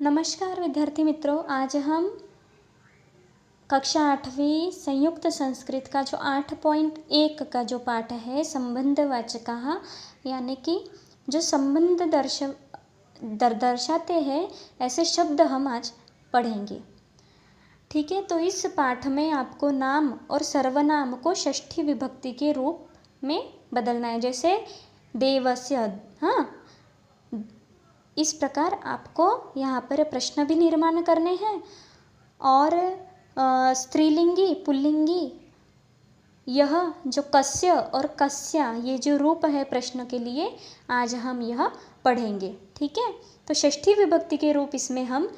नमस्कार विद्यार्थी मित्रों, आज हम कक्षा 8वीं संयुक्त संस्कृत का जो 8.1 का जो पाठ है संबंधवाचकाः, यानी कि जो संबंध दर्शाते हैं ऐसे शब्द हम आज पढ़ेंगे। ठीक है, तो इस पाठ में आपको नाम और सर्वनाम को षष्ठी विभक्ति के रूप में बदलना है। जैसे देवस्य, हाँ, इस प्रकार आपको यहाँ पर प्रश्न भी निर्माण करने हैं। और स्त्रीलिंगी पुल्लिंगी यह जो कस्य और कस्या, ये जो रूप है प्रश्न के लिए, आज हम यह पढ़ेंगे। ठीक है, तो षष्ठी विभक्ति के रूप इसमें हम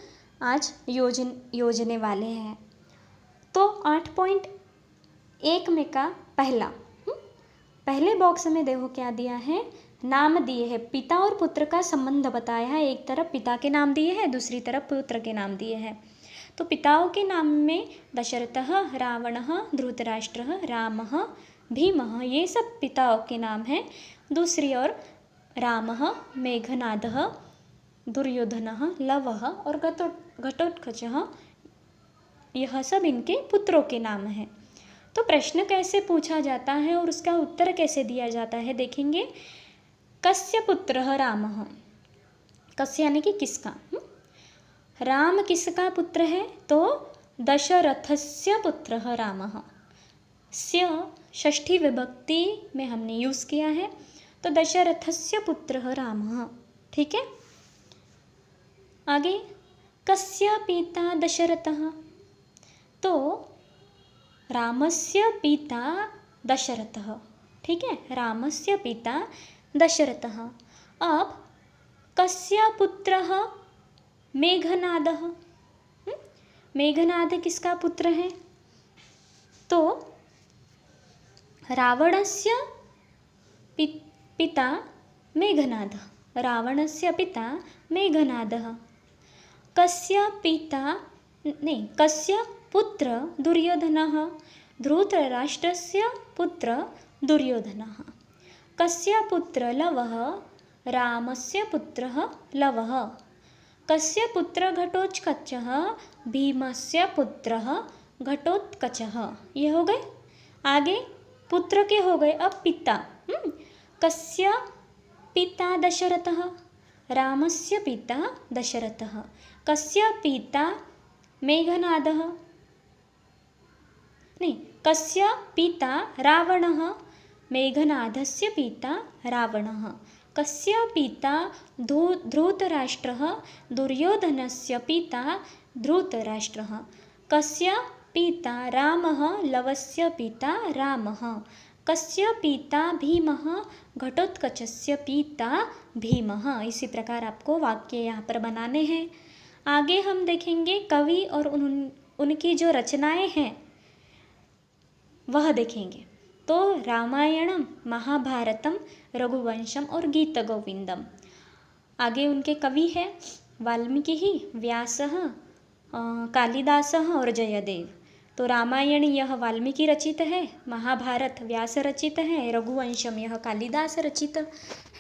आज योजने वाले हैं। तो 8.1 में का पहले बॉक्स में देखो क्या दिया है, नाम दिए हैं, पिता और पुत्र का संबंध बताया है। एक तरफ पिता के नाम दिए हैं, दूसरी तरफ पुत्र के नाम दिए हैं। तो पिताओं के नाम में दशरथः, रावणः, धृतराष्ट्रः, रामः, भीमः, ये सब पिताओं के नाम हैं। दूसरी ओर रामः, मेघनादः, दुर्योधनः, लवः और घटोत्कचः, यह सब इनके पुत्रों के नाम हैं। तो प्रश्न कैसे पूछा जाता है और उसका उत्तर कैसे दिया जाता है देखेंगे। कस्य पुत्रः रामः, कस्य यानी कि किसका, राम किसका पुत्र है, तो दशरथस्य पुत्रः रामः। स्य षष्ठी विभक्ति में हमने यूज़ किया है, तो दशरथस्य पुत्रः रामः। ठीक है, आगे कस्य पिता दशरथः, तो रामस्य पिता दशरथः। ठीक है, रामस्य पिता दशरथः। अब कस्य पुत्रः मेघनादः, मेघनाद किसका पुत्र है, तो रावणस्य पिता मेघनादः, रावणस्य पिता मेघनादः। कस्य पुत्र दुर्योधनः, धृतराष्ट्रस्य पुत्र दुर्योधनः। कस्य पुत्र लवः, रामस्य पुत्रः लवः। कस्य पुत्र घटोत्कचः, भीमस्य पुत्रः घटोत्कचः। ये हो गए, आगे पुत्र के हो गए। अब पिता, कस्य पिता दशरथः, रामस्य पिता दशरथः। कस्य पिता मेघनादः, नहीं, कस्य पिता रावणः, मेघनादस्य पिता रावणः। कस्य पिता धृतराष्ट्रः, दुर्योधनस्य पिता धृतराष्ट्रः। कस्य पिता रामः, लवस्य पिता रामः। कस्य पिता भीमः, घटोत्कचस्य पिता भीमः। इसी प्रकार आपको वाक्य यहाँ पर बनाने हैं। आगे हम देखेंगे कवि और उनकी जो रचनाएं हैं वह देखेंगे। तो रामायणम, महाभारतम, रघुवंशम और गीत गोविंदम। आगे उनके कवि हैं वाल्मीकि, व्यासः, कालिदासः और जयदेव। तो रामायण यह वाल्मीकि रचित है, महाभारत व्यास रचित है, रघुवंशम यह कालिदास रचित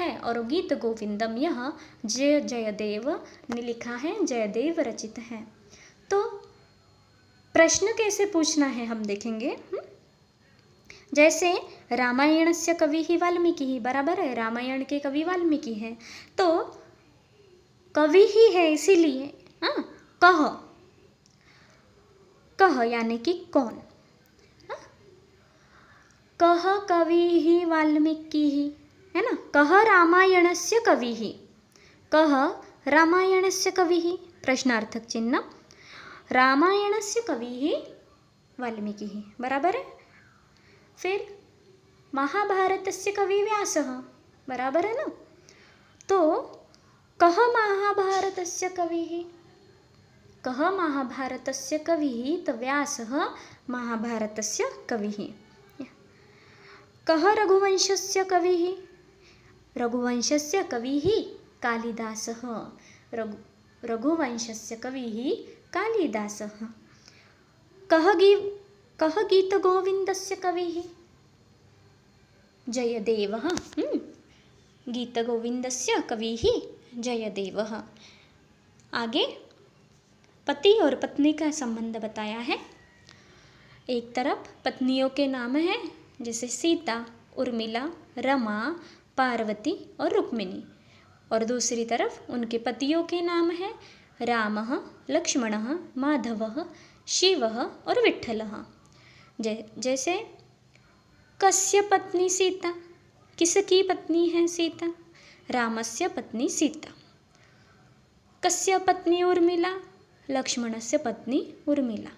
है और गीत गोविंदम यह जयदेव ने लिखा है, जयदेव रचित है। तो प्रश्न कैसे पूछना है हम देखेंगे। जैसे रामायणस्य कवि ही वाल्मीकि ही, बराबर है, रामायण के कवि वाल्मीकि हैं, तो कवि ही है इसीलिए कह यानी कि कौन, कह कवि ही वाल्मीकि ही, है ना। कह रामायणस्य कवि ही, कह रामायणस्य कवि ही, प्रश्नार्थक चिन्ह, रामायणस्य कवि ही वाल्मीकि ही, बराबर है। फिर महाभारतस्य कवि व्यासः, बराबर है ना। तो कह महाभारतस्य कविः, कह महाभारतस्य कविः, तो व्यासः महाभारतस्य कविः। कह रघुवंशस्य कविः, रघुवंशस्य कविः कालिदासः, रघुवंशस्य कविः कालिदासः। कह गीतगोविन्दस्य कविः, जयदेवः, गीतगोविन्दस्य कविः जयदेवः। आगे पति और पत्नी का संबंध बताया है। एक तरफ पत्नियों के नाम हैं जैसे सीता, उर्मिला, रमा, पार्वती और रुक्मिणी, और दूसरी तरफ उनके पतियों के नाम हैं रामः, लक्ष्मणः, माधवः, शिवः और विठ्ठलः। जैसे कस्य पत्नी सीता, किसकी पत्नी है सीता? रामस्य पत्नी सीता। कस्य पत्नी उर्मिला, लक्ष्मणस्य पत्नी उर्मिला।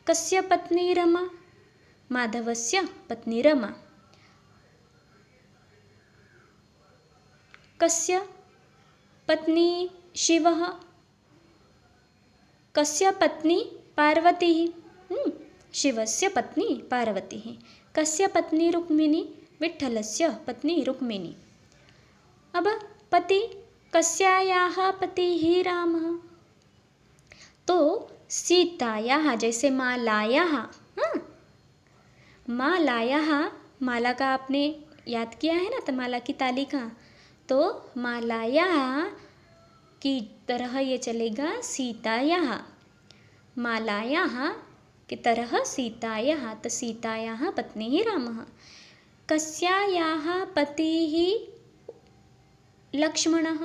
कस्य पत्नी रमा, माधवस्य पत्नी रमा। कस्य पत्नी शिवः, कस्य पत्नी पार्वती, शिवस्य पत्नी पार्वती। कस्य पत्नी रुक्मिणी, विठ्ठलस्य पत्नी रुक्मिणी। अब पति, कस्यायाः पतिः रामः, तो सीतायाः, जैसे मालायाः, मालायाः, माला का आपने याद किया है ना, तो माला की तालिका, तो मालायाः की तरह ये चलेगा सीतायाः, मालायाः की तरह सीतायाः, तो सीतायाः पत्नी रामः। कस्यायाः पतिः लक्ष्मणः,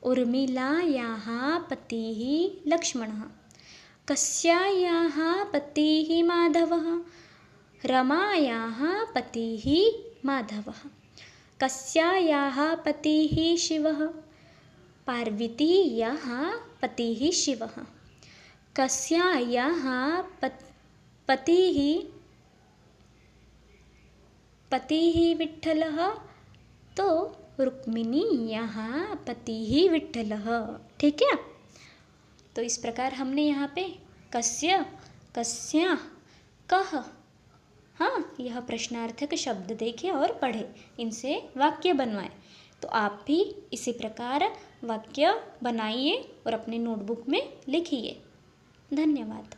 उर्मिलायाः पतिः लक्ष्मणः। कस्यायाः पतिः माधवः, रमायाः पतिः माधवः। कस्यायाः पतिः शिवः, पार्वतीयाः पतिः शिवः। कस्यायाः पतिः विठ्ठलः, तो रुक्मिणीयाः पतिः विठ्ठलः। ठीक है, तो इस प्रकार हमने यहाँ पे कस्य, कस्या, कह, यह प्रश्नार्थक शब्द देखे और पढ़े, इनसे वाक्य बनवाए। तो आप भी इसी प्रकार वाक्य बनाइए और अपने नोटबुक में लिखिए। धन्यवाद।